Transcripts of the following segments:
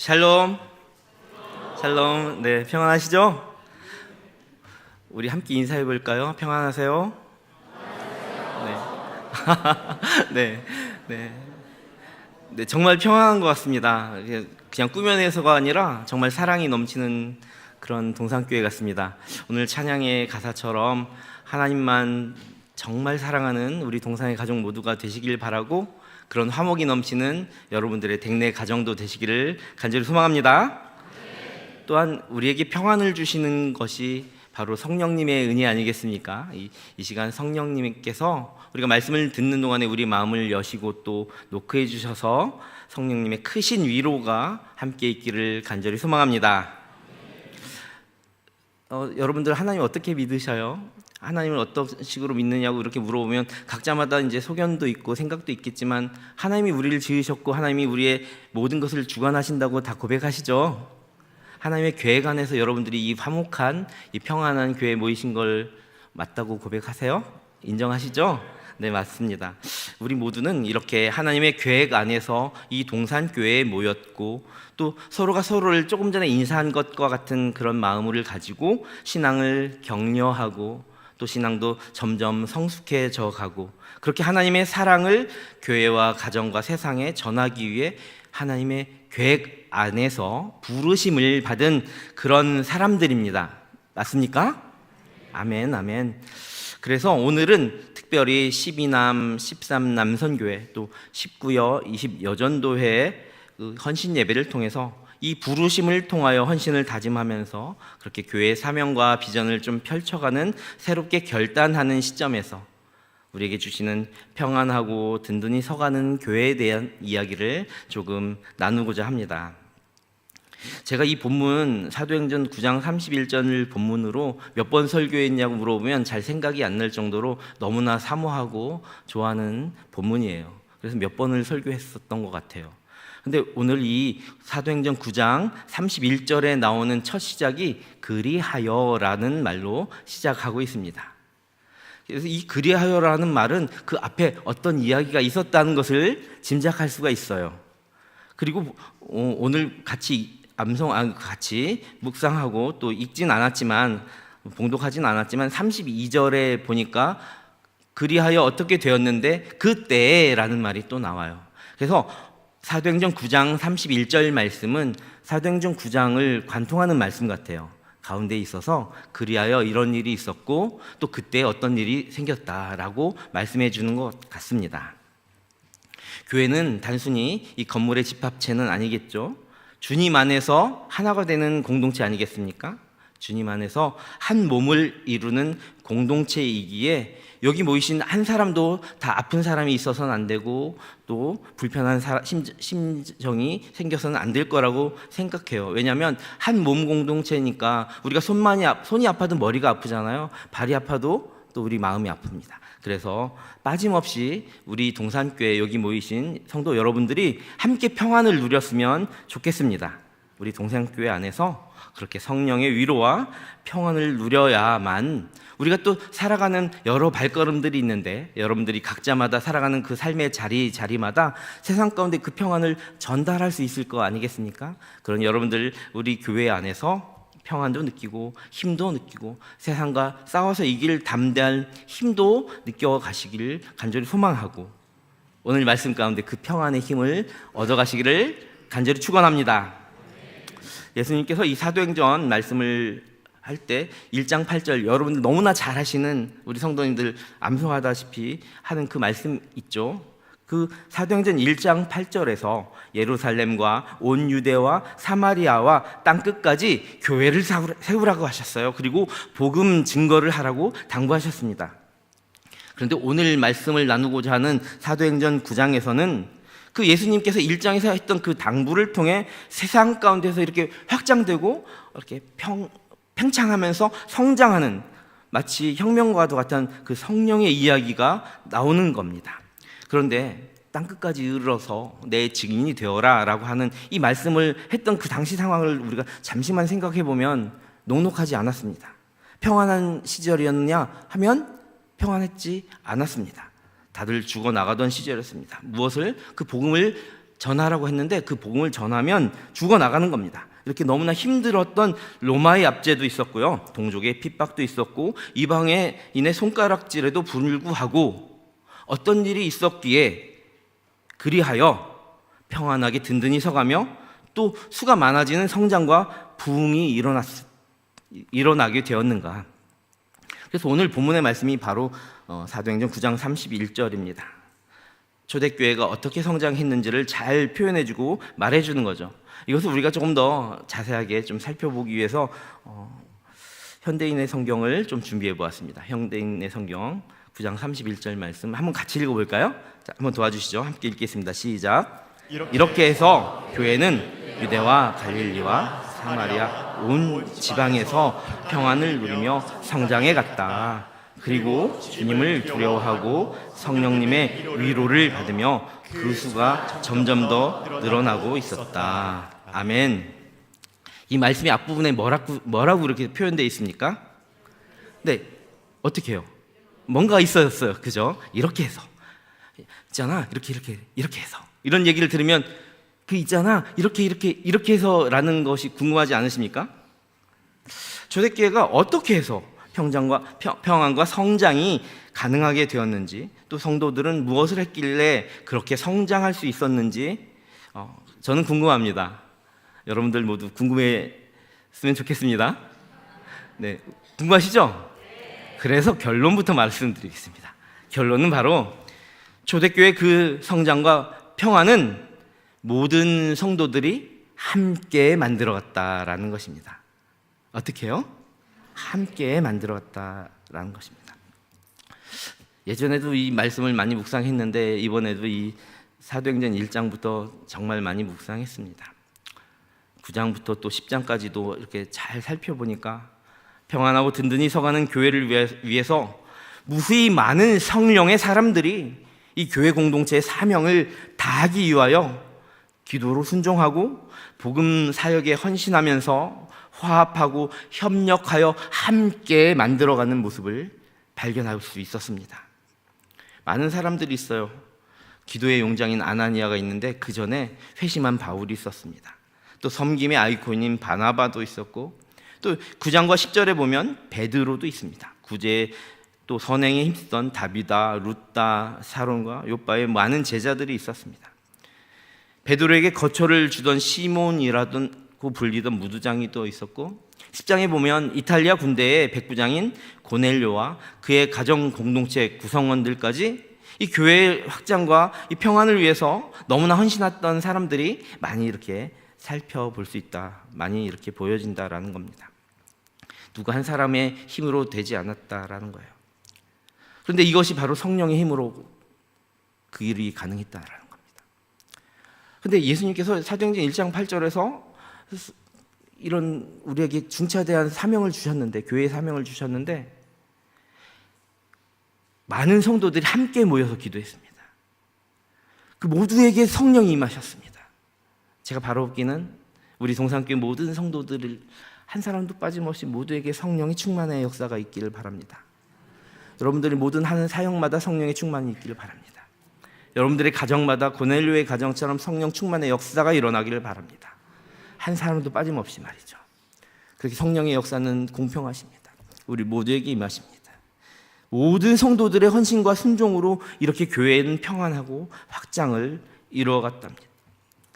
샬롬, 샬롬. 네, 평안하시죠? 우리 함께 인사해 볼까요? 평안하세요? 네, 네, 네, 네, 정말 평안한 것 같습니다. 그냥 꾸며내서가 아니라 정말 사랑이 넘치는 그런 동산교회 같습니다. 오늘 찬양의 가사처럼 하나님만 정말 사랑하는 우리 동산의 가족 모두가 되시길 바라고, 그런 화목이 넘치는 여러분들의 댁내 가정도 되시기를 간절히 소망합니다. 또한 우리에게 평안을 주시는 것이 바로 성령님의 은혜 아니겠습니까? 이 시간 성령님께서 우리가 말씀을 듣는 동안에 우리 마음을 여시고 또 노크해 주셔서 성령님의 크신 위로가 함께 있기를 간절히 소망합니다. 여러분들 하나님 어떻게 믿으셔요? 하나님을 어떤 식으로 믿느냐고 이렇게 물어보면 각자마다 이제 소견도 있고 생각도 있겠지만, 하나님이 우리를 지으셨고 하나님이 우리의 모든 것을 주관하신다고 다 고백하시죠. 하나님의 계획 안에서 여러분들이 이 화목한, 이 평안한 교회에 모이신 걸 맞다고 고백하세요? 인정하시죠? 네, 맞습니다. 우리 모두는 이렇게 하나님의 계획 안에서 이 동산교회에 모였고, 또 서로가 서로를 조금 전에 인사한 것과 같은 그런 마음을 가지고 신앙을 격려하고, 또 신앙도 점점 성숙해져 가고, 그렇게 하나님의 사랑을 교회와 가정과 세상에 전하기 위해 하나님의 계획 안에서 부르심을 받은 그런 사람들입니다. 맞습니까? 아멘, 아멘. 그래서 오늘은 특별히 12남, 13남 선교회, 또 19여, 20여전도회의 헌신 예배를 통해서 이 부르심을 통하여 헌신을 다짐하면서 그렇게 교회의 사명과 비전을 좀 펼쳐가는, 새롭게 결단하는 시점에서 우리에게 주시는 평안하고 든든히 서가는 교회에 대한 이야기를 조금 나누고자 합니다. 제가 이 본문 사도행전 9장 31절을 본문으로 몇 번 설교했냐고 물어보면 잘 생각이 안 날 정도로 너무나 사모하고 좋아하는 본문이에요. 그래서 몇 번을 설교했었던 것 같아요. 근데 오늘 이 사도행전 9장 31절에 나오는 첫 시작이 그리하여라는 말로 시작하고 있습니다. 그래서 이 그리하여라는 말은 그 앞에 어떤 이야기가 있었다는 것을 짐작할 수가 있어요. 그리고 오늘 같이 묵상하고 또 읽진 않았지만, 봉독하진 않았지만 32절에 보니까 그리하여 어떻게 되었는데 그때라는 말이 또 나와요. 그래서 사도행전 9장 31절 말씀은 사도행전 9장을 관통하는 말씀 같아요. 가운데 있어서 그리하여 이런 일이 있었고 또 그때 어떤 일이 생겼다라고 말씀해 주는 것 같습니다. 교회는 단순히 이 건물의 집합체는 아니겠죠. 주님 안에서 하나가 되는 공동체 아니겠습니까? 주님 안에서 한 몸을 이루는 공동체이기에 여기 모이신 한 사람도 다 아픈 사람이 있어서는 안 되고, 또 불편한 심정이 생겨서는 안 될 거라고 생각해요. 왜냐하면 한 몸 공동체니까 우리가 손이 아파도 머리가 아프잖아요. 발이 아파도 또 우리 마음이 아픕니다. 그래서 빠짐없이 우리 동산교회 여기 모이신 성도 여러분들이 함께 평안을 누렸으면 좋겠습니다. 우리 동산교회 안에서 그렇게 성령의 위로와 평안을 누려야만 우리가 또 살아가는 여러 발걸음들이 있는데, 여러분들이 각자마다 살아가는 그 삶의 자리마다 세상 가운데 그 평안을 전달할 수 있을 거 아니겠습니까? 그런 여러분들, 우리 교회 안에서 평안도 느끼고 힘도 느끼고 세상과 싸워서 이길 담대한 힘도 느껴가시기를 간절히 소망하고, 오늘 말씀 가운데 그 평안의 힘을 얻어가시기를 간절히 축원합니다. 예수님께서 이 사도행전 말씀을 할 때 1장 8절, 여러분들 너무나 잘 하시는, 우리 성도님들 암송하다시피 하는 그 말씀 있죠. 그 사도행전 1장 8절에서 예루살렘과 온 유대와 사마리아와 땅끝까지 교회를 세우라고 하셨어요. 그리고 복음 증거를 하라고 당부하셨습니다. 그런데 오늘 말씀을 나누고자 하는 사도행전 9장에서는 그 예수님께서 1장에서 했던 그 당부를 통해 세상 가운데서 이렇게 확장되고 이렇게 팽창하면서 성장하는, 마치 혁명과도 같은 그 성령의 이야기가 나오는 겁니다. 그런데 땅끝까지 이르러서 내 증인이 되어라 라고 하는 이 말씀을 했던 그 당시 상황을 우리가 잠시만 생각해 보면 녹록하지 않았습니다. 평안한 시절이었느냐 하면 평안했지 않았습니다. 다들 죽어나가던 시절이었습니다. 무엇을? 그 복음을 전하라고 했는데 그 복음을 전하면 죽어나가는 겁니다. 이렇게 너무나 힘들었던 로마의 압제도 있었고요, 동족의 핍박도 있었고, 이방인의 손가락질에도 불구하고 어떤 일이 있었기에 그리하여 평안하게 든든히 서가며 또 수가 많아지는 성장과 부흥이 일어나게 되었는가. 그래서 오늘 본문의 말씀이 바로 사도행전 9장 31절입니다. 초대교회가 어떻게 성장했는지를 잘 표현해주고 말해주는 거죠. 이것을 우리가 조금 더 자세하게 좀 살펴보기 위해서 현대인의 성경을 좀 준비해 보았습니다. 현대인의 성경 9장 31절 말씀 한번 같이 읽어볼까요? 자, 한번 도와주시죠. 함께 읽겠습니다. 시작. 이렇게 해서 교회는 유대와 갈릴리와 사마리아 온 지방에서 평안을 누리며 성장해 갔다. 그리고 주님을 두려워하고 성령님의 위로를 받으며 그 수가 점점 더 늘어나고 있었다. 아멘. 이 말씀이 앞부분에 뭐라고 이렇게 표현되어 있습니까? 네, 어떻게 해요? 뭔가 있었어요, 그죠? 이렇게 해서 있잖아, 이렇게 해서 이런 얘기를 들으면 그 있잖아, 이렇게 해서라는 것이 궁금하지 않으십니까? 초대교회가 어떻게 해서 평안과 성장이 가능하게 되었는지, 또 성도들은 무엇을 했길래 그렇게 성장할 수 있었는지 저는 궁금합니다. 여러분들 모두 궁금했으면 좋겠습니다. 네, 궁금하시죠? 그래서 결론부터 말씀드리겠습니다. 결론은 바로 초대교회 그 성장과 평안은 모든 성도들이 함께 만들어갔다라는 것입니다. 어떻게 해요? 함께 만들어갔다라는 것입니다. 예전에도 이 말씀을 많이 묵상했는데 이번에도 이 사도행전 1장부터 정말 많이 묵상했습니다. 9장부터 또 10장까지도 이렇게 잘 살펴보니까 평안하고 든든히 서가는 교회를 위해서 무수히 많은 성령의 사람들이 이 교회 공동체의 사명을 다하기 위하여 기도로 순종하고 복음 사역에 헌신하면서 화합하고 협력하여 함께 만들어가는 모습을 발견할 수 있었습니다. 많은 사람들이 있어요. 기도의 용장인 아나니아가 있는데 그 전에 회심한 바울이 있었습니다. 또 섬김의 아이콘인 바나바도 있었고, 또 9장과 10절에 보면 베드로도 있습니다. 구제에 또 선행에 힘쓰던 다비다, 룻다, 사론과 요바의 많은 제자들이 있었습니다. 베드로에게 거처를 주던 시몬이라고 불리던 무두장이 또 있었고, 10장에 보면 이탈리아 군대의 백부장인 고넬료와 그의 가정 공동체 구성원들까지 이 교회의 확장과 이 평안을 위해서 너무나 헌신했던 사람들이 많이 이렇게 살펴볼 수 있다, 많이 이렇게 보여진다라는 겁니다. 누구 한 사람의 힘으로 되지 않았다라는 거예요. 그런데 이것이 바로 성령의 힘으로 그 일이 가능했다라는 겁니다. 그런데 예수님께서 사도행전 1장 8절에서 이런 우리에게 중차대한 사명을 주셨는데, 교회의 사명을 주셨는데 많은 성도들이 함께 모여서 기도했습니다. 그 모두에게 성령이 임하셨습니다. 제가 바라옵기는 우리 동산교회 모든 성도들을 한 사람도 빠짐없이 모두에게 성령의 충만의 역사가 있기를 바랍니다. 여러분들이 모든 하는 사역마다 성령의 충만이 있기를 바랍니다. 여러분들의 가정마다 고넬료의 가정처럼 성령 충만의 역사가 일어나기를 바랍니다. 한 사람도 빠짐없이 말이죠. 그렇게 성령의 역사는 공평하십니다. 우리 모두에게 임하십니다. 모든 성도들의 헌신과 순종으로 이렇게 교회는 평안하고 확장을 이루어갔답니다.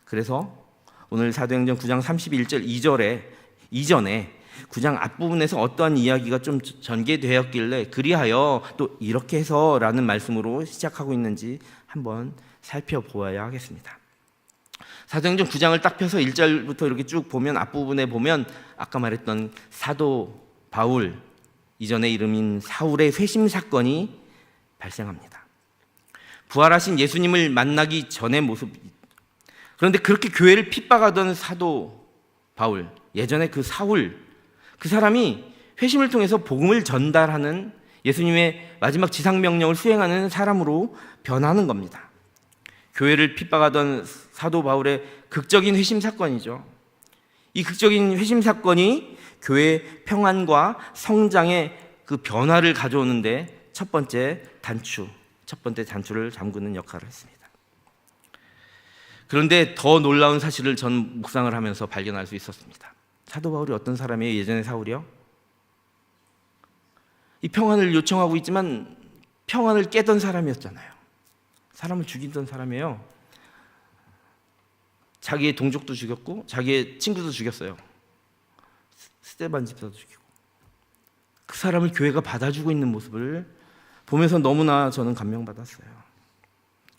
그래서 오늘 사도행전 9장 31절 2절에 이전에 9장 앞부분에서 어떠한 이야기가 좀 전개되었길래 그리하여 또 이렇게 해서라는 말씀으로 시작하고 있는지 한번 살펴보아야 하겠습니다. 사도행전 9장을 딱 펴서 1절부터 이렇게 쭉 보면 앞부분에 보면 아까 말했던 사도 바울, 이전의 이름인 사울의 회심 사건이 발생합니다. 부활하신 예수님을 만나기 전의 모습. 그런데 그렇게 교회를 핍박하던 사도 바울, 예전에 그 사울, 그 사람이 회심을 통해서 복음을 전달하는 예수님의 마지막 지상명령을 수행하는 사람으로 변하는 겁니다. 교회를 핍박하던 사도 바울의 극적인 회심 사건이죠. 이 극적인 회심 사건이 교회의 평안과 성장의 그 변화를 가져오는데 첫 번째 단추를 잠그는 역할을 했습니다. 그런데 더 놀라운 사실을 전 묵상을 하면서 발견할 수 있었습니다. 사도 바울이 어떤 사람이에요? 예전에 사울이요? 이 평안을 요청하고 있지만 평안을 깨던 사람이었잖아요. 사람을 죽이던 사람이에요. 자기의 동족도 죽였고 자기의 친구도 죽였어요. 스데반 집사도 죽이고. 그 사람을 교회가 받아주고 있는 모습을 보면서 너무나 저는 감명받았어요.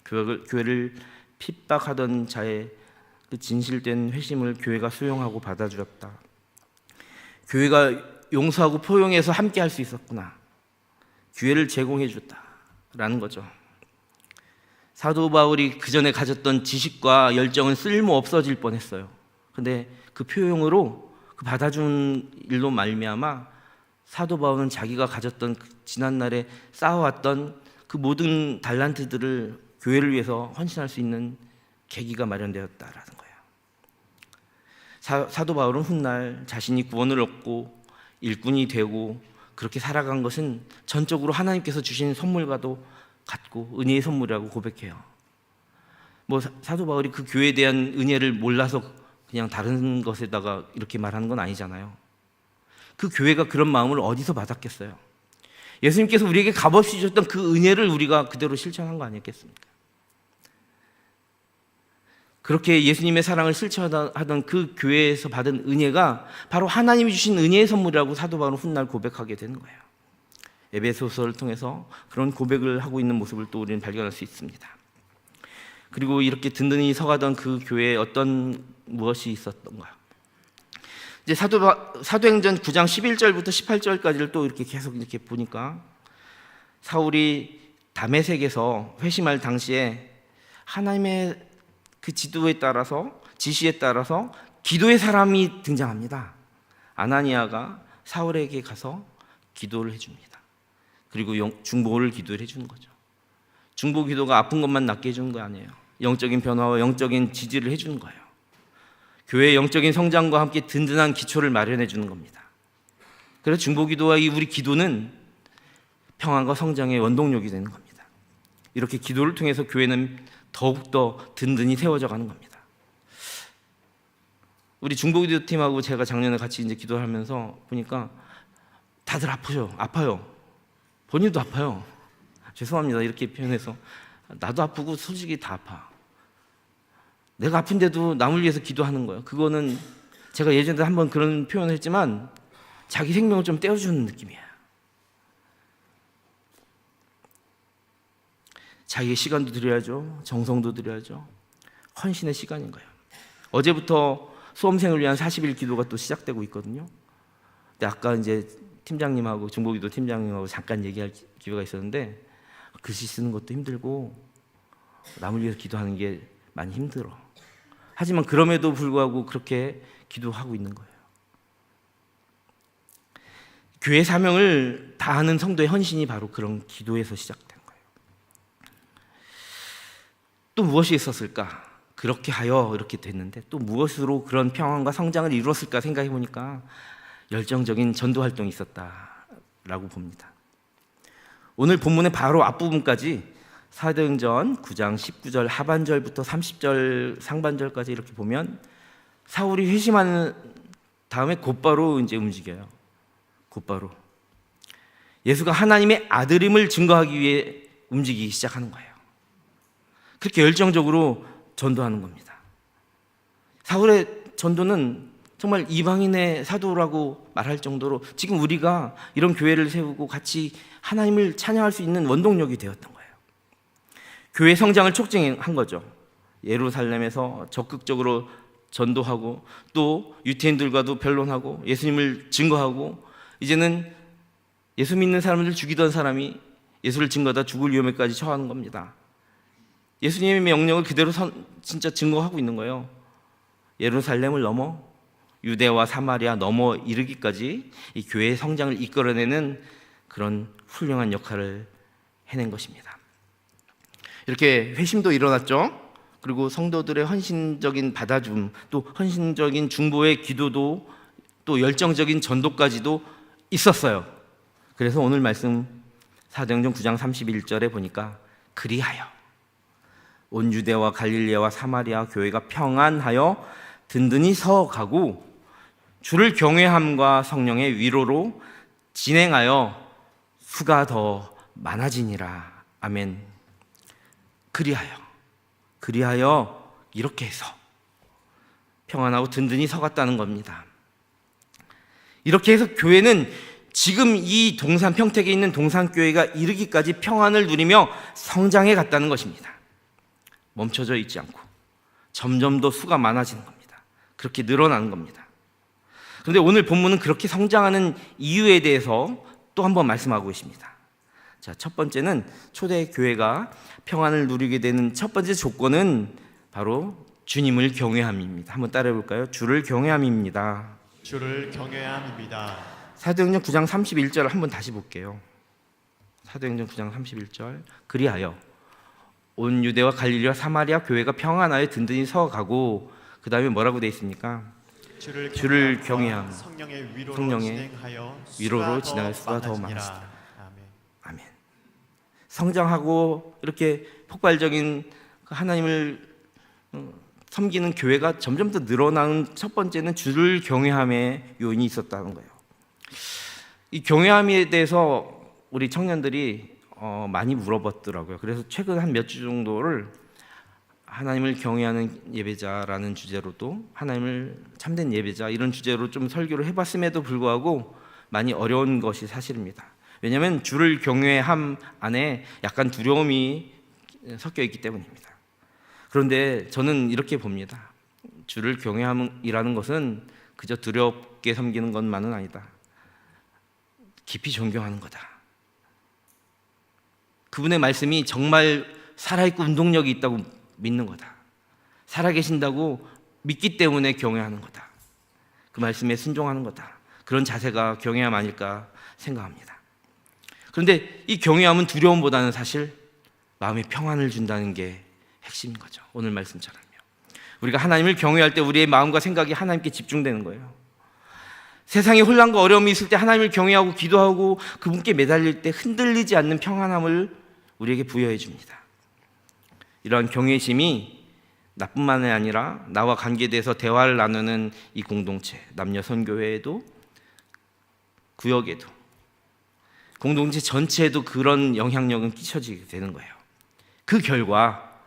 교회를 핍박하던 자의 그 진실된 회심을 교회가 수용하고 받아주었다. 교회가 용서하고 포용해서 함께 할 수 있었구나. 기회를 제공해 줬다라는 거죠. 사도 바울이 그 전에 가졌던 지식과 열정은 쓸모 없어질 뻔했어요. 근데 그 포용으로 그 받아준 일로 말미암아 사도 바울은 자기가 가졌던 그 지난날에 쌓아왔던 그 모든 달란트들을 교회를 위해서 헌신할 수 있는 계기가 마련되었다라는 거예요. 사도 바울은 훗날 자신이 구원을 얻고 일꾼이 되고 그렇게 살아간 것은 전적으로 하나님께서 주신 선물과도 같고 은혜의 선물이라고 고백해요. 뭐 사도 바울이 그 교회에 대한 은혜를 몰라서 그냥 다른 것에다가 이렇게 말하는 건 아니잖아요. 그 교회가 그런 마음을 어디서 받았겠어요? 예수님께서 우리에게 값없이 주셨던 그 은혜를 우리가 그대로 실천한 거 아니겠습니까? 그렇게 예수님의 사랑을 실천하던 그 교회에서 받은 은혜가 바로 하나님이 주신 은혜의 선물이라고 사도 바울은 훗날 고백하게 되는 거예요. 에베소서를 통해서 그런 고백을 하고 있는 모습을 또 우리는 발견할 수 있습니다. 그리고 이렇게 든든히 서가던 그 교회에 어떤 무엇이 있었던가? 이제 사도행전 9장 11절부터 18절까지를 또 이렇게 계속 이렇게 보니까 사울이 다메섹에서 회심할 당시에 하나님의 그 지도에 따라서 지시에 따라서 기도의 사람이 등장합니다. 아나니아가 사울에게 가서 기도를 해줍니다. 그리고 중보를 기도를 해주는 거죠. 중보 기도가 아픈 것만 낫게 해주는 거 아니에요. 영적인 변화와 영적인 지지를 해주는 거예요. 교회의 영적인 성장과 함께 든든한 기초를 마련해 주는 겁니다. 그래서 중보 기도와 이 우리 기도는 평안과 성장의 원동력이 되는 겁니다. 이렇게 기도를 통해서 교회는 더욱더 든든히 세워져 가는 겁니다. 우리 중보기도 팀하고 제가 작년에 같이 이제 기도하면서 보니까 다들 아파요. 본인도 아파요. 죄송합니다. 이렇게 표현해서 나도 아프고 솔직히 다 아파. 내가 아픈데도 남을 위해서 기도하는 거예요. 그거는 제가 예전에 한번 그런 표현을 했지만 자기 생명을 좀 떼어주는 느낌이에요. 자기의 시간도 드려야죠. 정성도 드려야죠. 헌신의 시간인 거예요. 어제부터 수험생을 위한 40일 기도가 또 시작되고 있거든요. 근데 아까 이제 팀장님하고 중보기도 팀장님하고 잠깐 얘기할 기회가 있었는데 글씨 쓰는 것도 힘들고 남을 위해서 기도하는 게 많이 힘들어. 하지만 그럼에도 불구하고 그렇게 기도하고 있는 거예요. 교회 사명을 다하는 성도의 헌신이 바로 그런 기도에서 시작된 거예요. 또 무엇이 있었을까? 그렇게 하여 이렇게 됐는데 또 무엇으로 그런 평안과 성장을 이루었을까 생각해 보니까 열정적인 전도 활동이 있었다라고 봅니다. 오늘 본문의 바로 앞부분까지 사도행전 9장 19절 하반절부터 30절 상반절까지 이렇게 보면 사울이 회심하는 다음에 곧바로 이제 움직여요. 곧바로 예수가 하나님의 아들임을 증거하기 위해 움직이기 시작하는 거예요. 그렇게 열정적으로 전도하는 겁니다. 사울의 전도는 정말 이방인의 사도라고 말할 정도로 지금 우리가 이런 교회를 세우고 같이 하나님을 찬양할 수 있는 원동력이 되었던 거예요. 교회 성장을 촉진한 거죠. 예루살렘에서 적극적으로 전도하고 또 유태인들과도 변론하고 예수님을 증거하고 이제는 예수 믿는 사람들 죽이던 사람이 예수를 증거하다 죽을 위험에까지 처하는 겁니다. 예수님의 명령을 그대로 진짜 증거하고 있는 거예요. 예루살렘을 넘어 유대와 사마리아 넘어 이르기까지 이 교회의 성장을 이끌어내는 그런 훌륭한 역할을 해낸 것입니다. 이렇게 회심도 일어났죠. 그리고 성도들의 헌신적인 받아줌, 또 헌신적인 중보의 기도도 또 열정적인 전도까지도 있었어요. 그래서 오늘 말씀 사도행전 9장 31절에 보니까 그리하여 온 유대와 갈릴리와 사마리아 교회가 평안하여 든든히 서가고 주를 경외함과 성령의 위로로 진행하여 수가 더 많아지니라. 아멘. 그리하여 이렇게 해서 평안하고 든든히 서갔다는 겁니다. 이렇게 해서 교회는 지금 이 동산 평택에 있는 동산교회가 이르기까지 평안을 누리며 성장해 갔다는 것입니다. 멈춰져 있지 않고 점점 더 수가 많아지는 겁니다. 그렇게 늘어나는 겁니다. 그런데 오늘 본문은 그렇게 성장하는 이유에 대해서 또 한 번 말씀하고 있습니다. 자, 첫 번째는 초대교회가 평안을 누리게 되는 첫 번째 조건은 바로 주님을 경외함입니다. 한번 따라해 볼까요? 주를 경외함입니다. 주를 경외함입니다. 사도행전 9장 31절 한번 다시 볼게요. 사도행전 9장 31절. 그리하여 온 유대와 갈릴리와 사마리아 교회가 평안하여 든든히 서가고, 그 다음에 뭐라고 되어 있습니까? 주를 경외함, 성령의 위로로 진행하여 수가 더 많아지니라. 많으시다. 아멘. 성장하고 이렇게 폭발적인 하나님을 섬기는 교회가 점점 더 늘어나는 첫 번째는 주를 경외함의 요인이 있었다는 거예요. 이 경외함에 대해서 우리 청년들이 많이 물어봤더라고요. 그래서 최근 한 몇 주 정도를 하나님을 경외하는 예배자라는 주제로도, 하나님을 참된 예배자 이런 주제로 좀 설교를 해봤음에도 불구하고 많이 어려운 것이 사실입니다. 왜냐하면 주를 경외함 안에 약간 두려움이 섞여 있기 때문입니다. 그런데 저는 이렇게 봅니다. 주를 경외함이라는 것은 그저 두렵게 섬기는 것만은 아니다. 깊이 존경하는 거다. 그분의 말씀이 정말 살아있고 운동력이 있다고 믿는 거다. 살아계신다고 믿기 때문에 경외하는 거다. 그 말씀에 순종하는 거다. 그런 자세가 경외함 아닐까 생각합니다. 그런데 이 경외함은 두려움보다는 사실 마음에 평안을 준다는 게 핵심인 거죠. 오늘 말씀처럼요. 우리가 하나님을 경외할 때 우리의 마음과 생각이 하나님께 집중되는 거예요. 세상에 혼란과 어려움이 있을 때 하나님을 경외하고 기도하고 그분께 매달릴 때 흔들리지 않는 평안함을 우리에게 부여해 줍니다. 이러한 경외심이 나뿐만이 아니라 나와 관계돼서 대화를 나누는 이 공동체, 남녀 선교회에도, 구역에도, 공동체 전체에도 그런 영향력은 끼쳐지게 되는 거예요. 그 결과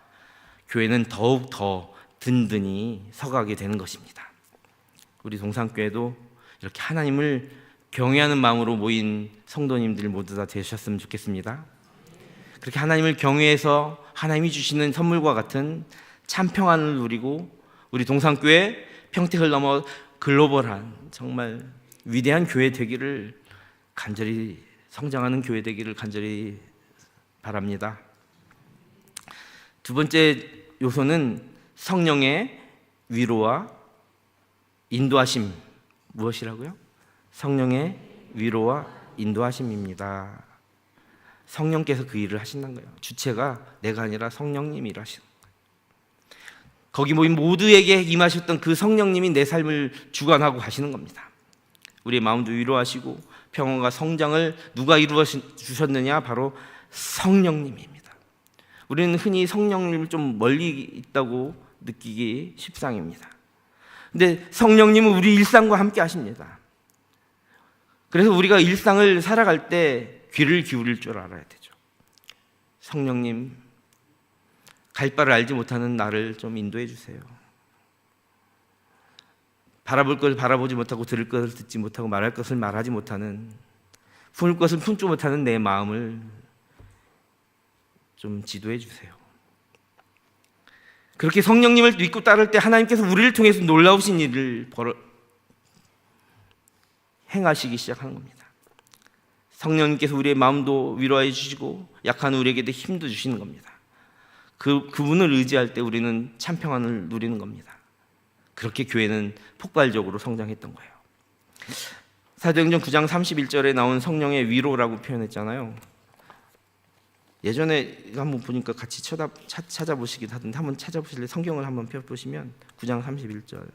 교회는 더욱 더 든든히 서가게 되는 것입니다. 우리 동산교회도 이렇게 하나님을 경외하는 마음으로 모인 성도님들 모두 다 되셨으면 좋겠습니다. 그렇게 하나님을 경외해서 하나님이 주시는 선물과 같은 참 평안을 누리고 우리 동산교회 평택을 넘어 글로벌한 정말 위대한 교회 되기를 간절히, 성장하는 교회 되기를 간절히 바랍니다. 두 번째 요소는 성령의 위로와 인도하심. 무엇이라고요? 성령의 위로와 인도하심입니다. 성령께서 그 일을 하신다는 거예요. 주체가 내가 아니라 성령님이 일하시는 거예요. 거기 모인 모두에게 임하셨던 그 성령님이 내 삶을 주관하고 가시는 겁니다. 우리의 마음도 위로하시고 평안과 성장을 누가 이루어 주셨느냐? 바로 성령님입니다. 우리는 흔히 성령님을 좀 멀리 있다고 느끼기 십상입니다. 근데 성령님은 우리 일상과 함께 하십니다. 그래서 우리가 일상을 살아갈 때 귀를 기울일 줄 알아야 되죠. 성령님, 갈 바를 알지 못하는 나를 좀 인도해 주세요. 바라볼 것을 바라보지 못하고 들을 것을 듣지 못하고 말할 것을 말하지 못하는, 품을 것을 품지 못하는 내 마음을 좀 지도해 주세요. 그렇게 성령님을 믿고 따를 때 하나님께서 우리를 통해서 놀라우신 일을 행하시기 시작하는 겁니다. 성령님께서 우리의 마음도 위로해 주시고 약한 우리에게도 힘도 주시는 겁니다. 그분을 의지할 때 우리는 참 평안을 누리는 겁니다. 그렇게 교회는 폭발적으로 성장했던 거예요. 사도행전 9장 31절에 나온 성령의 위로라고 표현했잖아요. 예전에 한번 보니까 같이 찾아보시기도 하던데 한번 찾아보실래요? 성경을 한번 펴보시면 9장 31절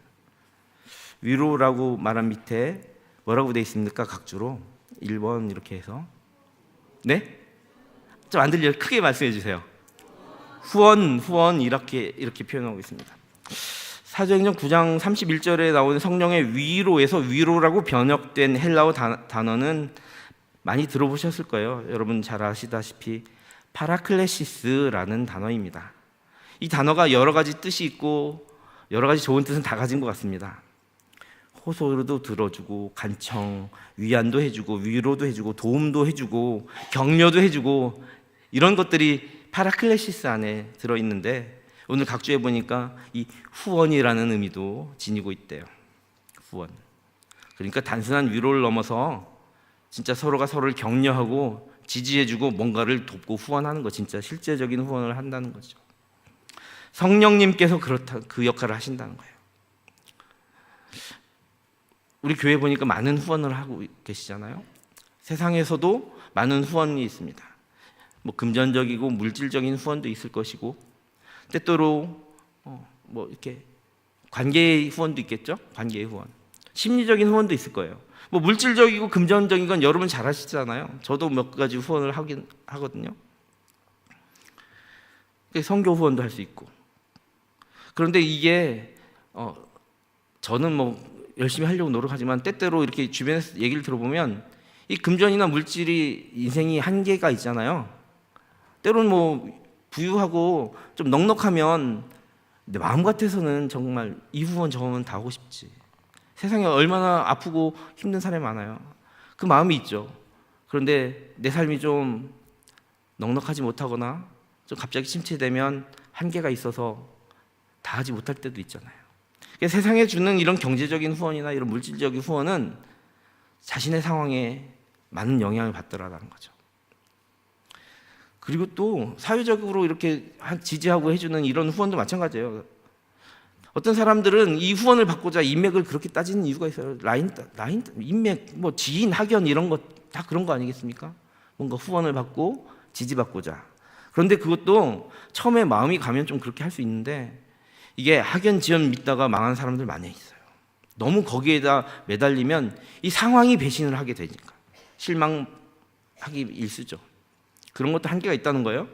위로라고 말한 밑에 뭐라고 되어 있습니까? 각주로 1번 이렇게 해서, 네? 좀 안 들려요? 크게 말씀해 주세요. 후원 이렇게 표현하고 있습니다. 사도행전 9장 31절에 나오는 성령의 위로에서 위로라고 번역된 헬라어 단어는 많이 들어보셨을 거예요. 여러분 잘 아시다시피 파라클레시스라는 단어입니다. 이 단어가 여러 가지 뜻이 있고 여러 가지 좋은 뜻은 다 가진 것 같습니다. 호소도 들어주고 간청, 위안도 해주고 위로도 해주고 도움도 해주고 격려도 해주고 이런 것들이 파라클레시스 안에 들어있는데 오늘 각주에 보니까 이 후원이라는 의미도 지니고 있대요. 후원. 그러니까 단순한 위로를 넘어서 진짜 서로가 서로를 격려하고 지지해주고 뭔가를 돕고 후원하는 거, 진짜 실제적인 후원을 한다는 거죠. 성령님께서 그렇다 그 역할을 하신다는 거예요. 우리 교회 보니까 많은 후원을 하고 계시잖아요. 세상에서도 많은 후원이 있습니다. 뭐 금전적이고 물질적인 후원도 있을 것이고 때때로 뭐 이렇게 관계의 후원도 있겠죠. 관계의 후원, 심리적인 후원도 있을 거예요. 뭐 물질적이고 금전적인 건 여러분 잘 아시잖아요. 저도 몇 가지 후원을 하긴 하거든요. 선교 후원도 할 수 있고. 그런데 이게 저는 뭐 열심히 하려고 노력하지만 때때로 이렇게 주변에서 얘기를 들어보면 이 금전이나 물질이 인생이 한계가 있잖아요. 때로는 뭐 부유하고 좀 넉넉하면 내 마음 같아서는 정말 이 후원 저 후원 다 하고 싶지. 세상에 얼마나 아프고 힘든 사람이 많아요. 그 마음이 있죠. 그런데 내 삶이 좀 넉넉하지 못하거나 좀 갑자기 침체되면 한계가 있어서 다 하지 못할 때도 있잖아요. 그러니까 세상에 주는 이런 경제적인 후원이나 이런 물질적인 후원은 자신의 상황에 많은 영향을 받더라라는 거죠. 그리고 또 사회적으로 이렇게 지지하고 해주는 이런 후원도 마찬가지예요. 어떤 사람들은 이 후원을 받고자 인맥을 그렇게 따지는 이유가 있어요. 라인, 인맥, 뭐 지인, 학연 이런 거 다 그런 거 아니겠습니까? 뭔가 후원을 받고 지지받고자. 그런데 그것도 처음에 마음이 가면 좀 그렇게 할 수 있는데 이게 학연, 지연 믿다가 망한 사람들 많이 있어요. 너무 거기에다 매달리면 이 상황이 배신을 하게 되니까 실망하기 일쑤죠. 그런 것도 한계가 있다는 거예요.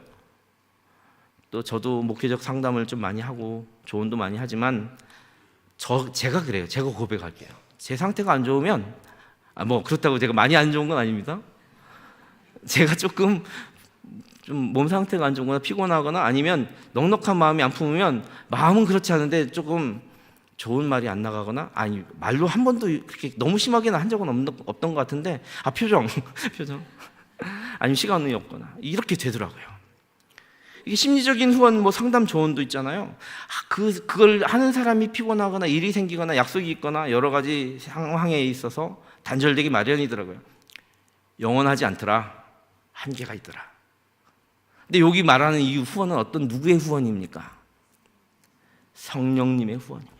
또 저도 목회적 상담을 좀 많이 하고 조언도 많이 하지만 제가 그래요. 제가 고백할게요. 제 상태가 안 좋으면 뭐 그렇다고 제가 많이 안 좋은 건 아닙니다. 제가 조금 좀 몸 상태가 안 좋거나 피곤하거나 아니면 넉넉한 마음이 안 품으면 마음은 그렇지 않은데 조금 좋은 말이 안 나가거나 아니 말로 한 번도 그렇게 너무 심하게는 한 적은 없던 것 같은데 표정 아니면 시간이 없거나 이렇게 되더라고요. 이게 심리적인 후원, 뭐 상담 조언도 있잖아요. 그걸 하는 사람이 피곤하거나 일이 생기거나 약속이 있거나 여러 가지 상황에 있어서 단절되기 마련이더라고요. 영원하지 않더라. 한계가 있더라. 근데 여기 말하는 이 후원은 어떤 누구의 후원입니까? 성령님의 후원입니다.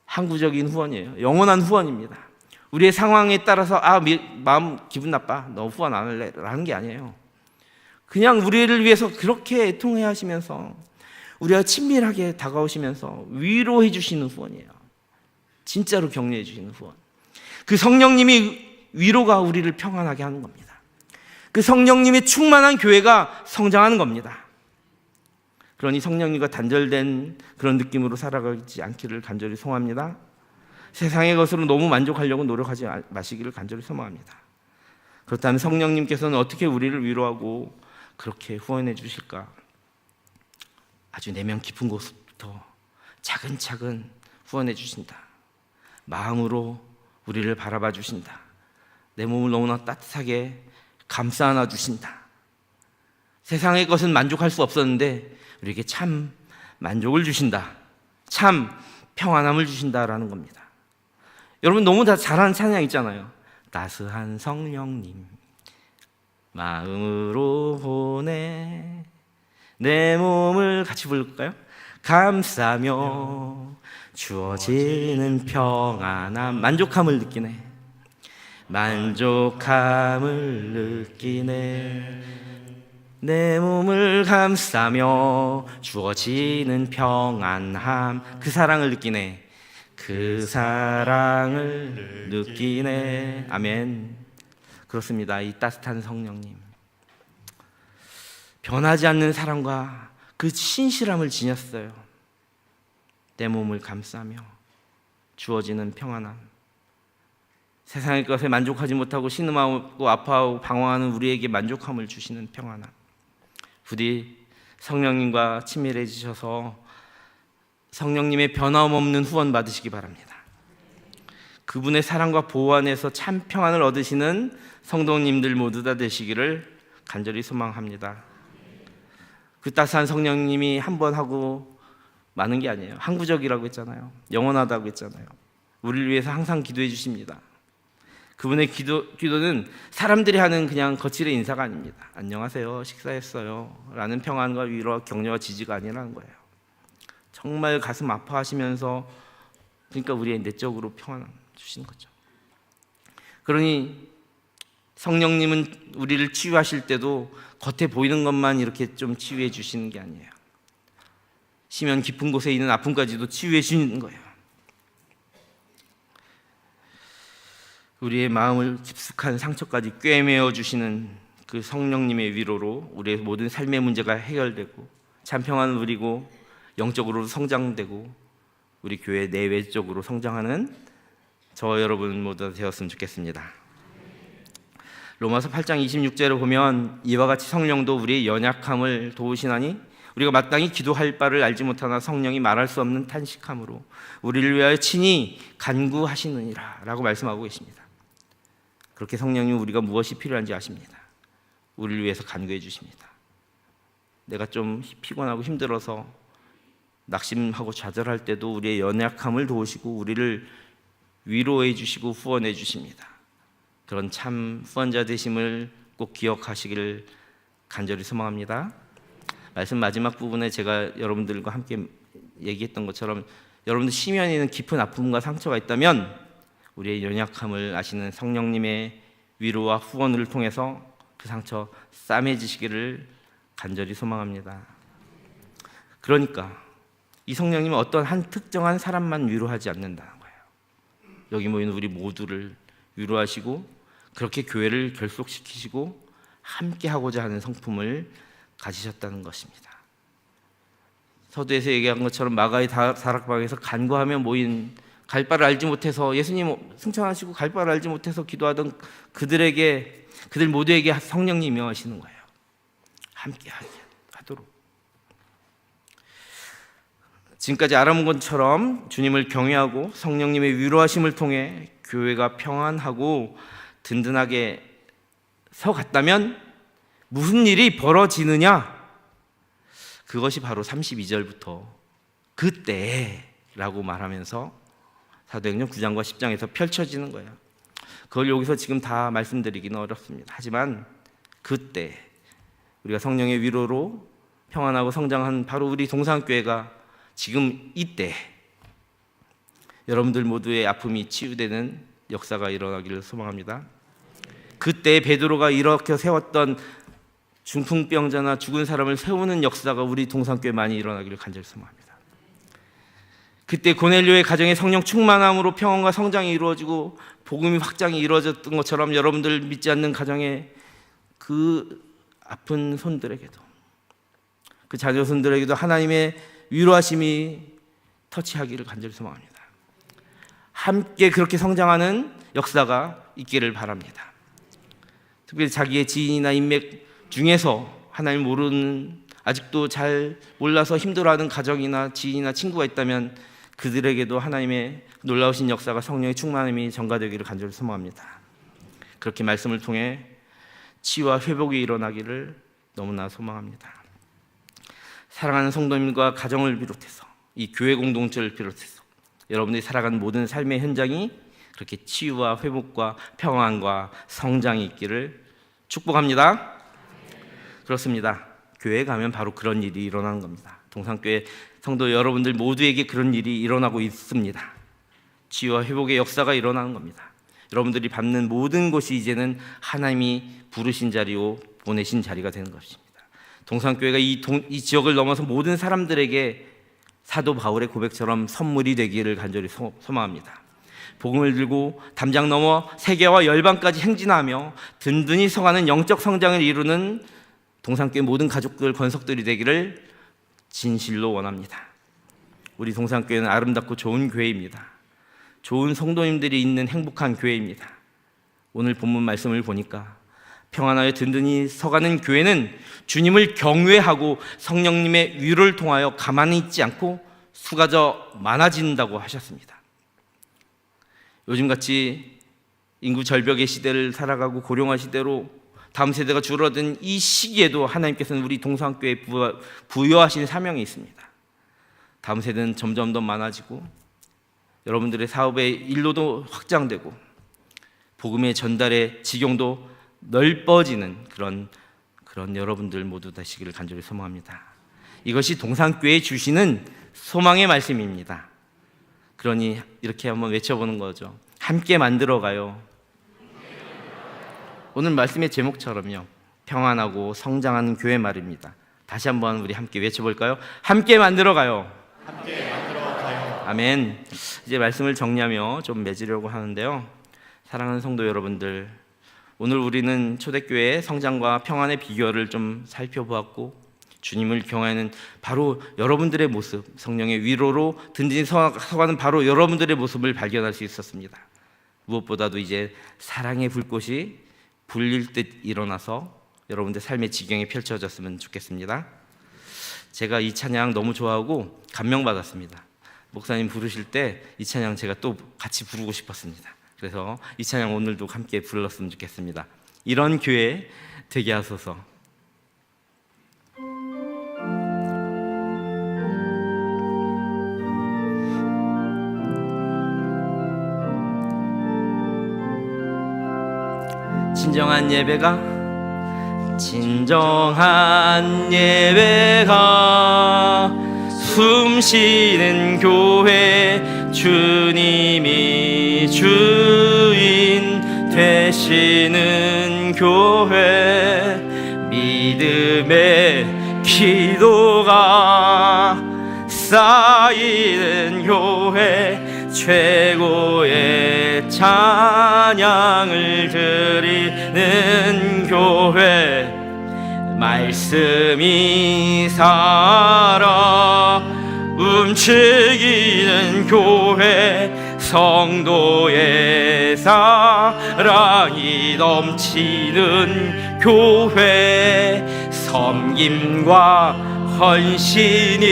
항구적인 후원이에요. 영원한 후원입니다. 우리의 상황에 따라서 마음 기분 나빠 너 후원 안 할래 라는 게 아니에요. 그냥 우리를 위해서 그렇게 애통해 하시면서 우리가 친밀하게 다가오시면서 위로해 주시는 후원이에요. 진짜로 격려해 주시는 후원. 그 성령님이 위로가 우리를 평안하게 하는 겁니다. 그 성령님이 충만한 교회가 성장하는 겁니다. 그러니 성령님과 단절된 그런 느낌으로 살아가지 않기를 간절히 소망합니다. 세상의 것으로 너무 만족하려고 노력하지 마시기를 간절히 소망합니다. 그렇다면 성령님께서는 어떻게 우리를 위로하고 그렇게 후원해 주실까? 아주 내면 깊은 곳부터 차근차근 후원해 주신다. 마음으로 우리를 바라봐 주신다. 내 몸을 너무나 따뜻하게 감싸 안아 주신다. 세상의 것은 만족할 수 없었는데 우리에게 참 만족을 주신다. 참 평안함을 주신다라는 겁니다. 여러분 너무 다 잘하는 찬양 있잖아요. 따스한 성령님 마음으로 보내 내 몸을 같이 부를까요? 감싸며 주어지는 평안함 만족함을 느끼네. 만족함을 느끼네. 내 몸을 감싸며 주어지는 평안함 그 사랑을 느끼네. 그 사랑을 느끼네. 아멘. 그렇습니다. 이 따뜻한 성령님 변하지 않는 사랑과 그 신실함을 지녔어요. 내 몸을 감싸며 주어지는 평안함. 세상의 것에 만족하지 못하고 신음하고 아파하고 방황하는 우리에게 만족함을 주시는 평안함. 부디 성령님과 친밀해지셔서 성령님의 변함없는 후원 받으시기 바랍니다. 그분의 사랑과 보호 안에서 참 평안을 얻으시는 성도님들 모두 다 되시기를 간절히 소망합니다. 그 따스한 성령님이 한 번 하고 마는 게 아니에요. 항구적이라고 했잖아요. 영원하다고 했잖아요. 우리를 위해서 항상 기도해 주십니다. 그분의 기도는 사람들이 하는 그냥 거칠의 인사가 아닙니다. 안녕하세요, 식사했어요 라는 평안과 위로와 격려와 지지가 아니라는 거예요. 정말 가슴 아파하시면서, 그러니까 우리의 내적으로 평안 주시는 거죠. 그러니 성령님은 우리를 치유하실 때도 겉에 보이는 것만 이렇게 좀 치유해 주시는 게 아니에요. 심연 깊은 곳에 있는 아픔까지도 치유해 주시는 거예요. 우리의 마음을 깊숙한 상처까지 꿰매어 주시는 그 성령님의 위로로 우리의 모든 삶의 문제가 해결되고 참 평안을 누리고 영적으로 성장되고 우리 교회 내외적으로 성장하는 저 여러분 모두 되었으면 좋겠습니다. 로마서 8장 26절을 보면 이와 같이 성령도 우리의 연약함을 도우시나니 우리가 마땅히 기도할 바를 알지 못하나 성령이 말할 수 없는 탄식함으로 우리를 위하여 친히 간구하시느니라 라고 말씀하고 계십니다. 그렇게 성령님 우리가 무엇이 필요한지 아십니다. 우리를 위해서 간구해 주십니다. 내가 좀 피곤하고 힘들어서 낙심하고 좌절할 때도 우리의 연약함을 도우시고 우리를 위로해 주시고 후원해 주십니다. 그런 참 후원자 되심을 꼭 기억하시기를 간절히 소망합니다. 말씀 마지막 부분에 제가 여러분들과 함께 얘기했던 것처럼 여러분들 심연에 있는 깊은 아픔과 상처가 있다면 우리의 연약함을 아시는 성령님의 위로와 후원을 통해서 그 상처 싸매지시기를 간절히 소망합니다. 그러니까 이 성령님은 어떤 한 특정한 사람만 위로하지 않는다는 거예요. 여기 모인 우리 모두를 위로하시고 그렇게 교회를 결속시키시고 함께하고자 하는 성품을 가지셨다는 것입니다. 서두에서 얘기한 것처럼 마가의 다락방에서 간구하며 모인 갈 바를 알지 못해서 예수님 승천하시고 갈 바를 알지 못해서 기도하던 그들 모두에게 성령님이 명하시는 거예요. 함께 하도록. 지금까지 알아본 것처럼 주님을 경외하고 성령님의 위로하심을 통해 교회가 평안하고 든든하게 서갔다면 무슨 일이 벌어지느냐? 그것이 바로 32절부터 그때라고 말하면서 사도행전 9장과 10장에서 펼쳐지는 거예요. 그걸 여기서 지금 다 말씀드리기는 어렵습니다. 하지만 그때 우리가 성령의 위로로 평안하고 성장한 바로 우리 동산교회가 지금 이때 여러분들 모두의 아픔이 치유되는 역사가 일어나기를 소망합니다. 그때 베드로가 이렇게 세웠던 중풍병자나 죽은 사람을 세우는 역사가 우리 동산교회에 많이 일어나기를 간절히 소망합니다. 그때 고넬료의 가정에 성령 충만함으로 평안과 성장이 이루어지고 복음이 확장이 이루어졌던 것처럼 여러분들 믿지 않는 가정에 그 아픈 손들에게도 그 자녀손들에게도 하나님의 위로하심이 터치하기를 간절히 소망합니다. 함께 그렇게 성장하는 역사가 있기를 바랍니다. 특별히 자기의 지인이나 인맥 중에서 하나님 모르는 아직도 잘 몰라서 힘들어하는 가정이나 지인이나 친구가 있다면 그들에게도 하나님의 놀라우신 역사가 성령의 충만함이 전가되기를 간절히 소망합니다. 그렇게 말씀을 통해 치유와 회복이 일어나기를 너무나 소망합니다. 사랑하는 성도님과 가정을 비롯해서 이 교회 공동체를 비롯해서 여러분들이 살아가는 모든 삶의 현장이 그렇게 치유와 회복과 평안과 성장이 있기를 축복합니다. 그렇습니다. 교회에 가면 바로 그런 일이 일어나는 겁니다. 동산교회 성도 여러분들 모두에게 그런 일이 일어나고 있습니다. 치유와 회복의 역사가 일어나는 겁니다. 여러분들이 밟는 모든 곳이 이제는 하나님이 부르신 자리요 보내신 자리가 되는 것입니다. 동산교회가 이 지역을 넘어서 모든 사람들에게 사도 바울의 고백처럼 선물이 되기를 간절히 소망합니다. 복음을 들고 담장 넘어 세계와 열방까지 행진하며 든든히 서가는 영적 성장을 이루는 동산교회 모든 가족들, 권속들이 되기를 진실로 원합니다. 우리 동산교회는 아름답고 좋은 교회입니다. 좋은 성도님들이 있는 행복한 교회입니다. 오늘 본문 말씀을 보니까 평안하여 든든히 서가는 교회는 주님을 경외하고 성령님의 위로를 통하여 가만히 있지 않고 수가 더 많아진다고 하셨습니다. 요즘같이 인구 절벽의 시대를 살아가고 고령화 시대로 다음 세대가 줄어든 이 시기에도 하나님께서는 우리 동산교회에 부여하신 사명이 있습니다. 다음 세대는 점점 더 많아지고 여러분들의 사업의 일로도 확장되고 복음의 전달의 지경도 넓어지는 그런 여러분들 모두 되시기를 간절히 소망합니다. 이것이 동산교회에 주시는 소망의 말씀입니다. 그러니 이렇게 한번 외쳐보는 거죠. 함께 만들어가요. 오늘 말씀의 제목처럼요, 평안하고 성장하는 교회 말입니다. 다시 한번 우리 함께 외쳐볼까요? 함께 만들어가요. 함께 만들어가요. 아멘. 이제 말씀을 정리하며 좀 맺으려고 하는데요, 사랑하는 성도 여러분들, 오늘 우리는 초대교회의 성장과 평안의 비결을 좀 살펴보았고 주님을 경외하는 바로 여러분들의 모습, 성령의 위로로 든든히 서가는 바로 여러분들의 모습을 발견할 수 있었습니다. 무엇보다도 이제 사랑의 불꽃이 불릴 듯 일어나서 여러분들 삶의 지경이 펼쳐졌으면 좋겠습니다. 제가 이 찬양 너무 좋아하고 감명받았습니다. 목사님 부르실 때 이 찬양 제가 또 같이 부르고 싶었습니다. 그래서 이 찬양 오늘도 함께 불렀으면 좋겠습니다. 이런 교회 되게 하소서. 진정한 예배가 숨쉬는 교회, 주님이 주인 되시는 교회, 믿음의 기도가 쌓이는 교회, 최고의 찬양을 드리는 교회, 말씀이 살아 움직이는 교회, 성도의 사랑이 넘치는 교회, 섬김과 헌신이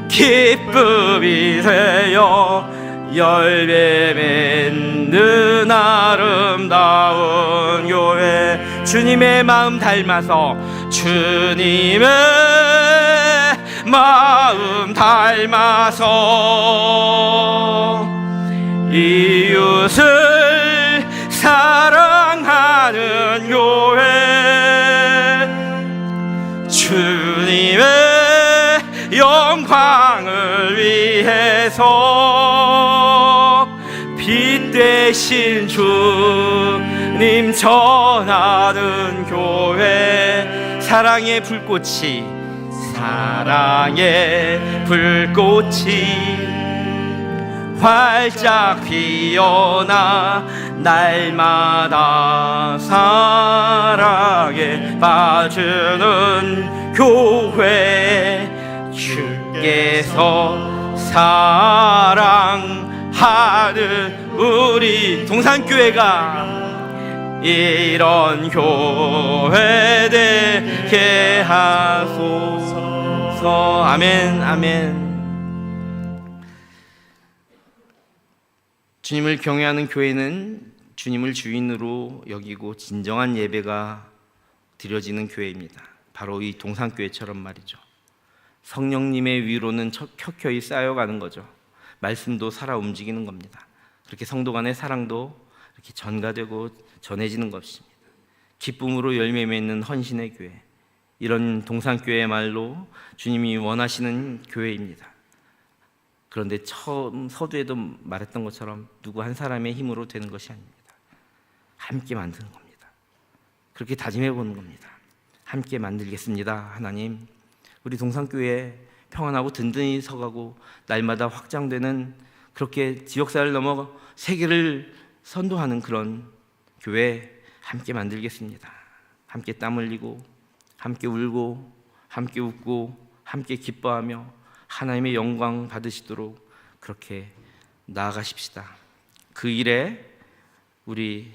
기쁨이 되어 열매 맺는 아름다운 교회, 주님의 마음 닮아서 주님의 마음 닮아서 이웃을 사랑하는 교회, 주님의 영광을 위해서 빛 되신 주님 전하는 교회, 사랑의 불꽃이 활짝 피어나 날마다 사랑에 빠지는 교회, 주께서 사랑하는 우리 동산교회가 이런 교회 되게 하소서. 아멘, 아멘. 주님을 경외하는 교회는 주님을 주인으로 여기고 진정한 예배가 드려지는 교회입니다. 바로 이 동산교회처럼 말이죠. 성령님의 위로는 켜켜이 쌓여가는 거죠. 말씀도 살아 움직이는 겁니다. 그렇게 성도 간의 사랑도 이렇게 전가되고 전해지는 것입니다. 기쁨으로 열매 맺는 헌신의 교회, 이런 동산교회의 말로 주님이 원하시는 교회입니다. 그런데 처음 서두에도 말했던 것처럼 누구 한 사람의 힘으로 되는 것이 아닙니다. 함께 만드는 겁니다. 그렇게 다짐해 보는 겁니다. 함께 만들겠습니다. 하나님, 우리 동산교회 평안하고 든든히 서가고 날마다 확장되는, 그렇게 지역사회를 넘어 세계를 선도하는 그런 교회 함께 만들겠습니다. 함께 땀 흘리고 함께 울고 함께 웃고 함께 기뻐하며 하나님의 영광 받으시도록 그렇게 나아가십시다. 그 일에 우리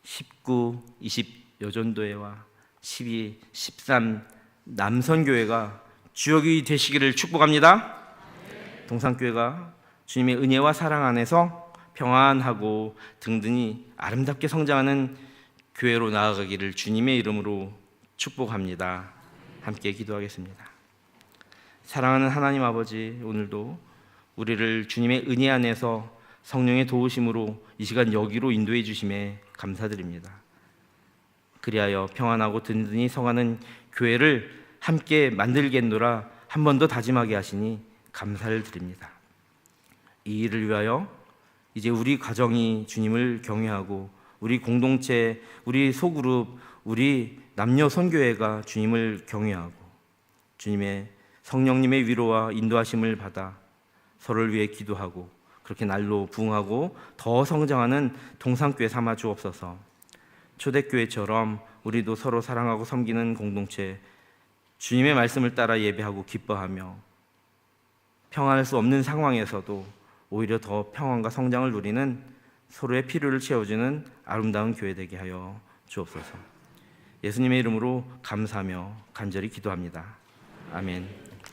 19, 20 여전도회와 12, 13 남선교회가 주역이 되시기를 축복합니다. 동산교회가 주님의 은혜와 사랑 안에서 평안하고 등등이 아름답게 성장하는 교회로 나아가기를 주님의 이름으로 축복합니다. 함께 기도하겠습니다. 사랑하는 하나님 아버지, 오늘도 우리를 주님의 은혜 안에서 성령의 도우심으로 이 시간 여기로 인도해 주심에 감사드립니다. 그리하여 평안하고 든든히 성하는 교회를 함께 만들겠노라 한 번 더 다짐하게 하시니 감사를 드립니다. 이 일을 위하여 이제 우리 가정이 주님을 경외하고 우리 공동체, 우리 소그룹, 우리 남녀 선교회가 주님을 경외하고 주님의 성령님의 위로와 인도하심을 받아 서로를 위해 기도하고 그렇게 날로 부흥하고 더 성장하는 동산교회 삼아 주옵소서. 초대교회처럼 우리도 서로 사랑하고 섬기는 공동체, 주님의 말씀을 따라 예배하고 기뻐하며 평안할 수 없는 상황에서도 오히려 더 평안과 성장을 누리는 서로의 필요를 채워주는 아름다운 교회 되게 하여 주옵소서. 예수님의 이름으로 감사하며 간절히 기도합니다. 아멘.